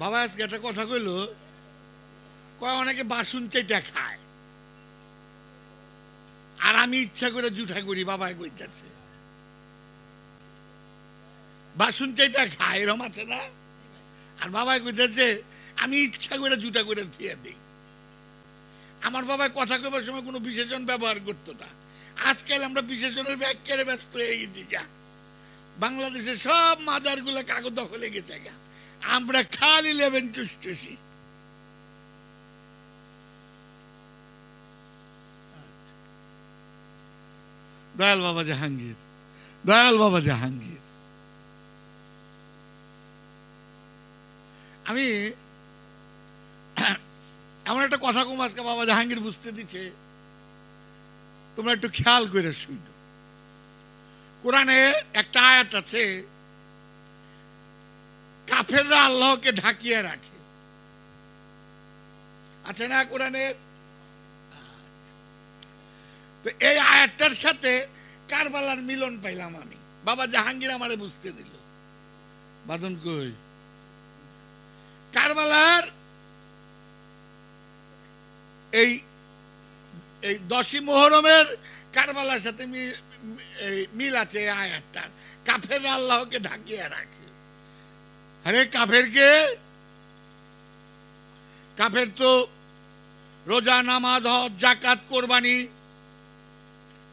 বাবা আজকে একটা কথা কইল, কয় অনেকে বাসন চাইটা খায়, আর আমি ইচ্ছা করে জুঠা করি। বাবা কইতাছে বাসন চাইটা খায়, এরম আছে না? আর বাবা কইতাছে আমি ইচ্ছা করে জুটা করে থিয়ে দিই। আমার বাবা কথা কইবার সময় কোনো বিশেষণ ব্যবহার করতো না। আজকাল আমরা বিশেষণের ব্যাখ্যারে ব্যস্ত হয়ে গেছি। বাংলাদেশের সব মাজার গুলা কাগজ দখলে গেছে, আমরা খালি লেবেন চুষচুষি। দয়াল বাবা জাহাঙ্গীর, দয়াল বাবা জাহাঙ্গীর। আমি এমন একটা কথা কম আজকে বাবা জাহাঙ্গীর বুঝতে দিচ্ছে, তোমরা একটু খেয়াল করে শুনো। কোরআনে একটা আয়াত আছে, কাফেররা আল্লাহকে ঢাকিয়ে রাখে, আছে না কোরআনের? তো এই আয়াতটার সাথে কারবালার মিলন পাইলাম আমি। বাবা জাহাঙ্গীর আমারে বুঝতে দিল। বাদন কই? কারবালার এই 10ই মুহররমের কারবালার সাথে মিল আছে এই আয়াতটার। কাফেররা আল্লাহকে ঢাকিয়ে রাখে। আরে কাফেরকে, কাফের তো রোজা, নামাজ, হজ, যাকাত, কোরবানি,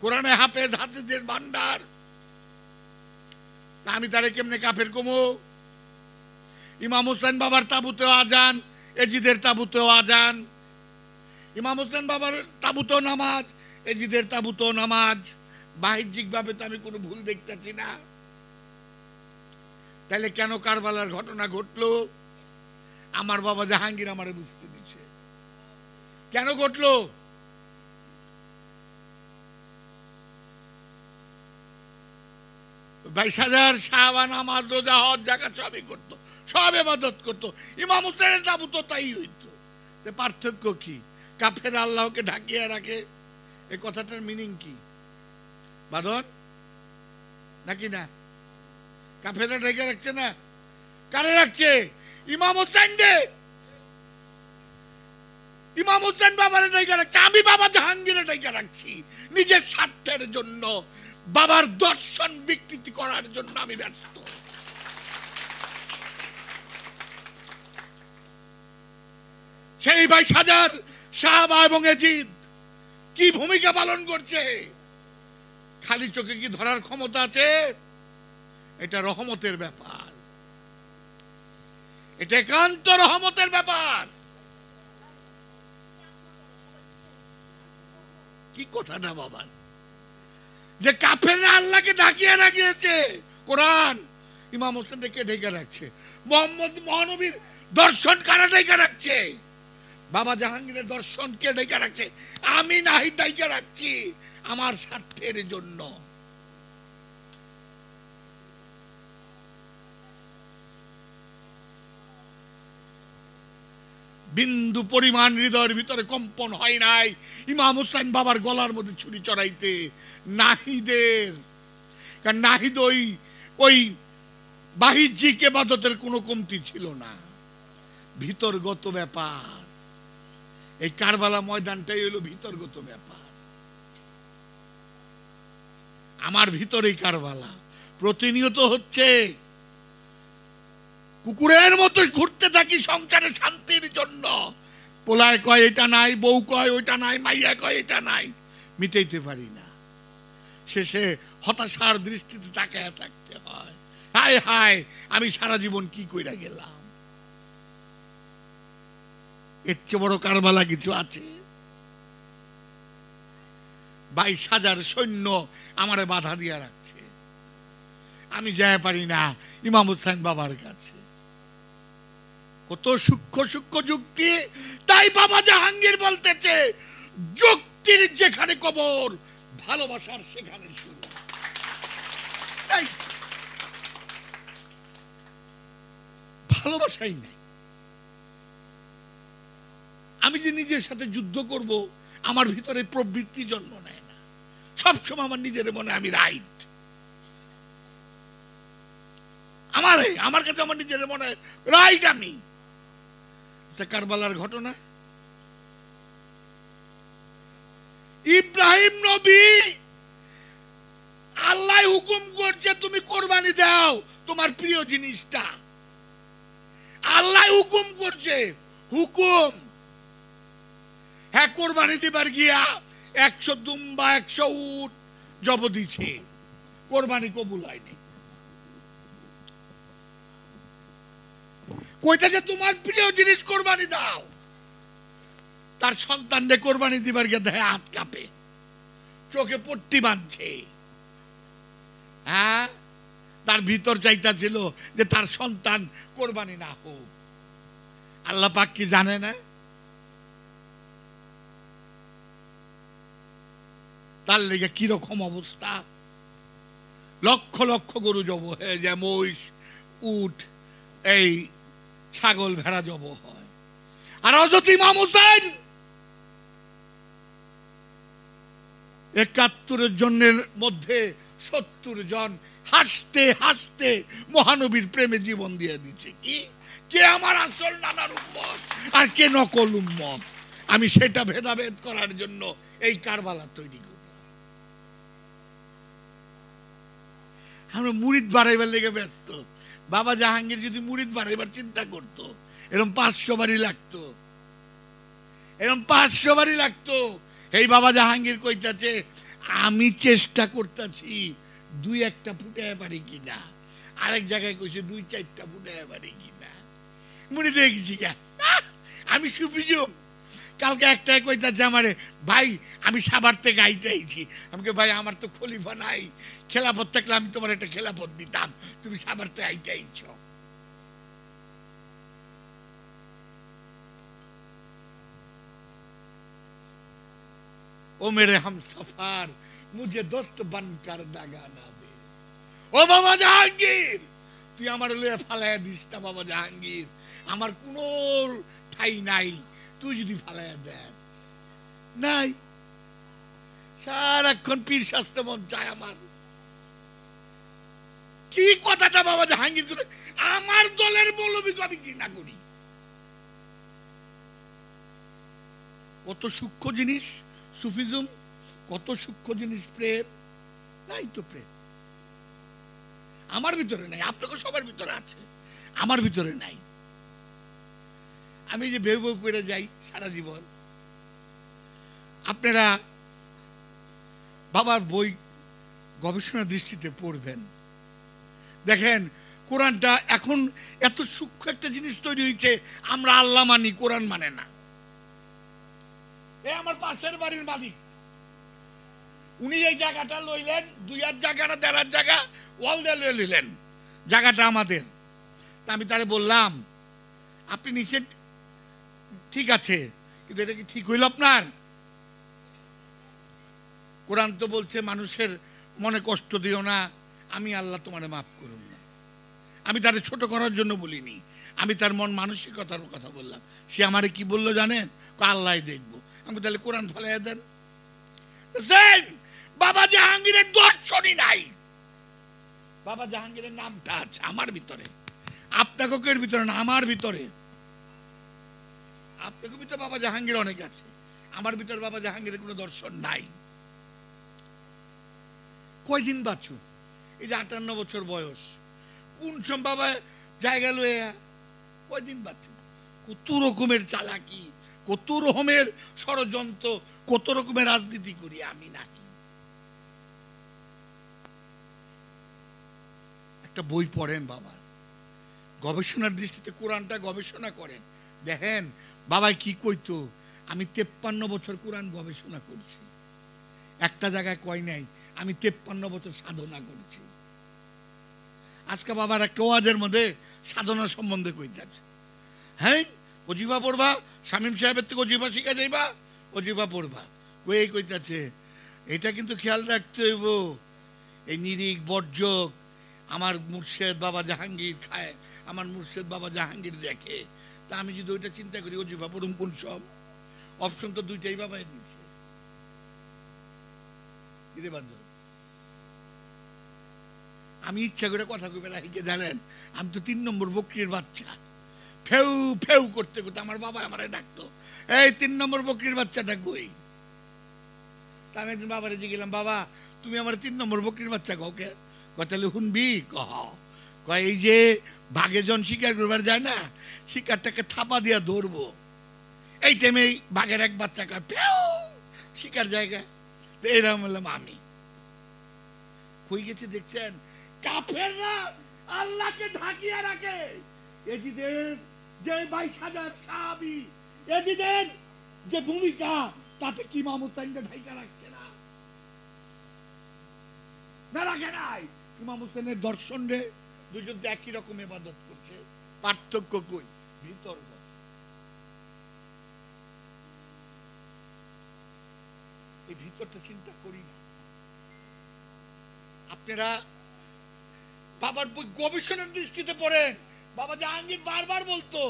কোরআনে হাফেজ, হাফেজের ভান্ডার। আমি তারে কেমনে কাফের কমো? ইমাম হুসাইন বাবার তাবুতেও আজান, এজিদের তাবুতেও আজান, ইমাম হুসাইন বাবার তাবুতেও নামাজ, এজিদের তাবুতেও নামাজ। বাহ্যিক ভাবে তো আমি কোনো ভুল দেখতেছি না। তাহলে কেন কারবালার ঘটনা ঘটলো? আমার বাবা জাহাঙ্গীর আমারে বুঝতে দিচ্ছে কেন ঘটলো। 22,000 সাহাবা নামাজ, রোজা, হজ, যাকাত সবই করতো, সব ইবাদত করতো। ইমাম হুসাইনের তাবুত তাই হইতো। পার্থক্য কি? কাফের আল্লাহকে ঢাকিয়ে রাখে, এই কথাটার মিনিং কি বাদন? নাকি না? কাফেররা ঢেকে রাখছে না? কারে রাখছে? ইমাম হুসাইন রে, ইমাম হুসাইন বাবারে ঢেকে রাখছে। আমি বাবা জাহাঙ্গীরে ঢেকে রাখছি নিজের স্বার্থের জন্য। বাবার দর্শন বিকৃতি করার জন্য আমি ব্যস্ত। সেই 22,000 সাহাবা এবং এজিদ কি ভূমিকা পালন করছে? খালি চোখে কি ধরার ক্ষমতা আছে? এটা রহমতের ব্যাপার, এটা একান্ত রহমতের ব্যাপার। কি কথাটা বাবার, যে কাফেররা আল্লাহকে ঢাকিয়ে রাখিয়েছে। কোরআন ইমাম হোসেনকে ঢেকে রাখছে। মোহাম্মদ মহানবীর দর্শন কারা ঢেকে রাখছে? বাবা জাহাঙ্গীরের দর্শন কে ঢেকে রাখছে? আমি নাহি ঢেকে রাখছি আমার স্বার্থের জন্য। বিন্দু পরিমাণ হৃদয়ের ভিতরে কম্পন হয় নাই ইমাম হুসাইন বাবার গলার মধ্যে ছুরি চড়াইতে। নাহিদের, কারণ নাহিদ ওই বাহ্যিক ইবাদতের কোনো কমতি ছিল না, ভিতরগত ব্যাপার। এই কারবালা ময়দানটাই হলো ভিতরগত ব্যাপার। আমার ভিতরেই কারবালা প্রতিনিয়ত হচ্ছে। কুকুরের মতো ঘুরতে থাকি সংসারে শান্তির জন্য। পোলায় কয় এটা নাই, বউ কয় ওইটা নাই, মাইয়া কয় এটা নাই, মিটাইতে পারি না। শেষে হতাশার দৃষ্টিতে তাকায় থাকতে হয়। হায় হায়, আমি সারা জীবন কি কইরা গেলাম। এর চেয়ে বড় কারবালা কিছু আছে? 22,000 সৈন্য আমারে বাধা দিয়া রাখছে, আমি যাই পারি না ইমাম হুসাইন বাবার কাছে। কত সূক্ষ্ম সূক্ষ্ম যুক্তি। তাই বাবা জাহাঙ্গীর বলতেছে, যুক্তির যেখানে কবর, ভালোবাসার সেখানে শুরু। তাই ভালোবাসাই নাই। আমি যে নিজের সাথে যুদ্ধ করব, আমার ভিতরে প্রবৃত্তি জন্ম নেয় না। সবসময় আমার নিজের মনে আমি রাইট। আমার কাছে আমার নিজের মনে রাইট আমি। কারবালার ঘটনা। ইব্রাহিম নবী, আল্লাহ হুকুম করছে তুমি কোরবানি দাও তোমার প্রিয় জিনিসটা। আল্লাহ হুকুম করছে, হুকুম। হ্যাঁ, কোরবানি দিবার গিয়া 100 দুম্বা 100 উট জব দিছে, কোরবানি কবুল হয়নি। কইতেছে তোমার প্রিয় জিনিস কোরবানি দাও। তার সন্তানকে কোরবানি দিবার গিয়ে দেহে হাত কাঁপে, চোখে পট্টি বাঁধছে। হ্যাঁ, তার ভিতর চাইতা ছিল যে তার সন্তান কোরবানি না হোক। আল্লাহ পাক কি জানে না? তার লেগে কিরকম অবস্থা, লক্ষ লক্ষ গরু জব হয়ে যায়, মহিষ, উট, এই ছাগল, ভেড়া জব হয়। আর হযরত ইমাম হুসাইন ৭১ জনের মধ্যে ৭০ জন হাসতে হাসতে মহানবীর প্রেমে জীবন দিয়ে দিচ্ছে। কি, কে আমার আসল নানার উম্মত আর কে নকল উম্মত, আমি সেটা ভেদাভেদ করার জন্য এই কারবালা তৈরি করি। আমরা মুরিদ বাড়াইবার লেগে ব্যস্ত। বাবা জাহাঙ্গীর যদি মুরিদ বাড়াইবার চিন্তা করতো, এরকম 500 বাড়ি লাগতো, এরকম 500 বাড়ি লাগতো। এই বাবা জাহাঙ্গীর কইতাছে, আমি চেষ্টা করতেছি 2-1টা ফুটাইয়া পারি কিনা। আরেক জায়গায় কইছে 2-4টা ফুটাইয়া পারি কিনা। মনে দেখেছি কে আমি সুবিজুম। কালকে একটাই কইতাছে আমারে, ভাই আমি সাভার থেকে আইতে আইছি। আমাকে ভাই আমার তো খলিফা নাই, খেলাফত থাকলে আমি তোমার একটা খেলাফত দিতাম, তুমি সাভার থেকে আইতে আইছ। ও মেরে হাম সফার, মুঝে দোস্ত বানকার দাগা না দে। ও বাবা জাহাঙ্গীর, তুই আমার লয়ে ফালাইয়া দিস না বাবা জাহাঙ্গীর, আমার কোন ঠাই নাই, তুই যদি ফালাইয়া দেন। নাই, সারাক্ষণ পীর শাস্তে মন চায় আমার। কি কথাটা বাবা জাহাঙ্গীর কথা, আমার দলের মৌলবীকে আমি কি না করি। কত সূক্ষ্ম জিনিস সুফিজম, কত সূক্ষ্ম জিনিস প্রেম। নাই তো প্রেম আমার ভিতরে নাই, আপনাকে সবার ভিতরে আছে, আমার ভিতরে নাই। আমি যে বেউ বেউ করে যাই সারা জীবন। আপনারা বাবার বই গবেষণা দৃষ্টিতে পড়বেন, দেখেন কোরআনটা এখন এত সূক্ষ্ম একটা জিনিস তৈরি হয়েছে। আমরা আল্লাহ মানি, কোরআন মানে না। আমার পাশের বাড়ির মালিক, উনি এই জায়গাটা লইলেন, 2 জায়গাটা 1.5 জায়গা ওয়াল দিয়ে লইলেন, জায়গাটা আমাদের। তা আমি তারে বললাম, আপনি নিচে ঠিক আছে, কিন্তু এটা কি ঠিক হইল আপনার? কোরআন তো বলছে মানুষের মনে কষ্ট দিও না, আমি আল্লাহ তোমারে মাফ করুন না। আমি তারে ছোট করার জন্য বলিনি, আমি তার মন মানসিকতার কথা বললাম। সে আমারে কি বললো জানেন? আল্লাহ দেখবো। আমি তাহলে কোরআন ফালাইয়া দেন। বাবা জাহাঙ্গীরের দর্শনই নাই, বাবা জাহাঙ্গীরের নামটা আছে আমার ভিতরে, আপনাকে ভিতরে না, আমার ভিতরে। আপনাকে ভিতরে বাবা জাহাঙ্গীর অনেক আছে, আমার ভিতরে বাবা জাহাঙ্গীরের কোনো দর্শন নাই। কয়দিন বাঁচু, এই যে 58 বছর বয়স, কোন সব বাবা জায়গা লয়ে কয়দিন বাঁচু? কত রকমের চালাকি, কত রকমের ষড়যন্ত্র, কত রকমের রাজনীতি করি আমি নাকি। একটা বই পড়েন বাবা, গবেষণার দৃষ্টিতে কোরআনটা গবেষণা করেন, দেখেন বাবাই কি কইতো। আমি 53 বছর কোরআন গবেষণা করছি, একটা জায়গায় কয় নাই, আমি 53 বছর সাধনা করছি। আজকে বাবার একটা ওয়াজের মধ্যে সাধনা সম্বন্ধে কইতাছে। হ্যাঁ, অজিফা পড়বা, শামীম সাহেবের থেকে অজিফা শিখা যাইবা, অজিফা পড়বা। কই কইতাছে এটা কিন্তু খেয়াল রাখতে হইব, এই নিরিক বর্জক আমার মুর্শেদ বাবা জাহাঙ্গীর খায়, আমার মুর্শেদ বাবা জাহাঙ্গীর দেখে। তা আমি যদি ওইটা চিন্তা করি, অজিফা পড়ুম কোন সব? অপশন তো 2টাই বাবাই দিয়েছে। আমি ইচ্ছা করে কথা কইবে রাখি, জানেন আমি তো 3 নম্বর বকরির বাচ্চা। ফেউ ফেউ করতে করতে আমার বাবা আমারে ডাকতো, এই 3 নম্বর বকরির বাচ্চাটা কই? তা আমি একদিন বাবারে জিজ্ঞেলাম, বাবা তুমি আমার 3 নম্বর বকরির বাচ্চা কাউকে? তাহলে শুনবি? কয় এই যে বাঘে জন শিকার করবার যায় না, শিকারটাকে থাপা দিয়া ধরবো, এই টাইমে বাঘের এক বাচ্চা কয় ফেউ, শিকার জায়গায়। এরকম বললাম আমি। কই গেছে দেখছেন? কাফেররা আল্লাহকে ঢাকিয়ে রাখে। এজিদের যে 22,000 সাহাবী, এজিদের যে ভূমিকা, তাতে কি ইমাম হুসাইনকে ঢাকা রাখছে না? না রাখে নাই। ইমাম হুসাইনের দর্শন রে দুজন তো একই রকম ইবাদত করছে, পার্থক্য কই? ভিতর। এই ভিতরটা চিন্তা করি না। আপনারা বাবার বই গবেষণার দৃষ্টিতে পড়েন। বাবা জাহাঙ্গীর বারবার বলতো,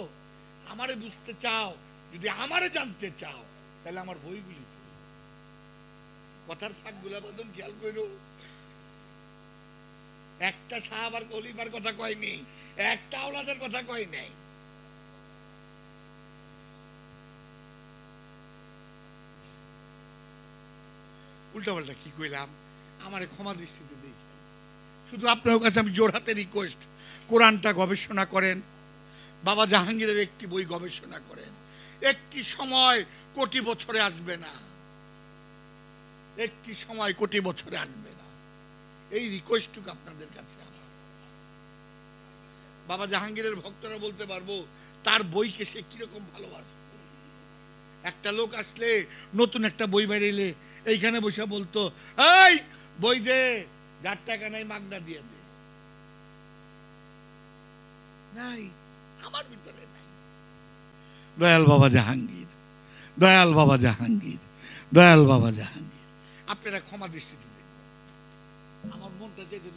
আমারে বুঝতে চাও, যদি আমারে জানতে চাও, তাহলে আমার বইগুলি কথার ফাঁক গুলা বাদন খেয়াল করো। একটা সাহাবার খলিফার কথা কয়নি, একটা আওলাদের কথা কয় নাই। উল্টাপাল্টা কি কইলাম, আমারে ক্ষমা দৃষ্টিতে দেখি। শুধু আপনার কাছে আমি জোর হাতে রিকোয়েস্ট, কোরআনটা গবেষণা করেন, বাবা জাহাঙ্গীরের একটি বই গবেষণা করেন। একটি সময় কোটি বছরে আসবে না, একটি সময় কোটি বছরে আসবে না। এই রিকোয়েস্টটুকু আপনাদের কাছে আমার। বাবা জাহাঙ্গীরের ভক্তরা বলতে পারবো তার বইকে সে কিরকম ভালোবাসত। একটা লোক আসলে, নতুন একটা বই বেরিয়ে এইখানে বসে বলতো, এই বই দে, যার টাকা নাই মাগনা দিয়ে দে। নাই, আমার ভিতরে নাই। দয়াল বাবা জাহাঙ্গীর, দয়াল বাবা জাহাঙ্গীর, দয়াল বাবা জাহাঙ্গীর। আপনারা ক্ষমা দৃষ্টিতে দেখবেন। আমার মনটা যেতে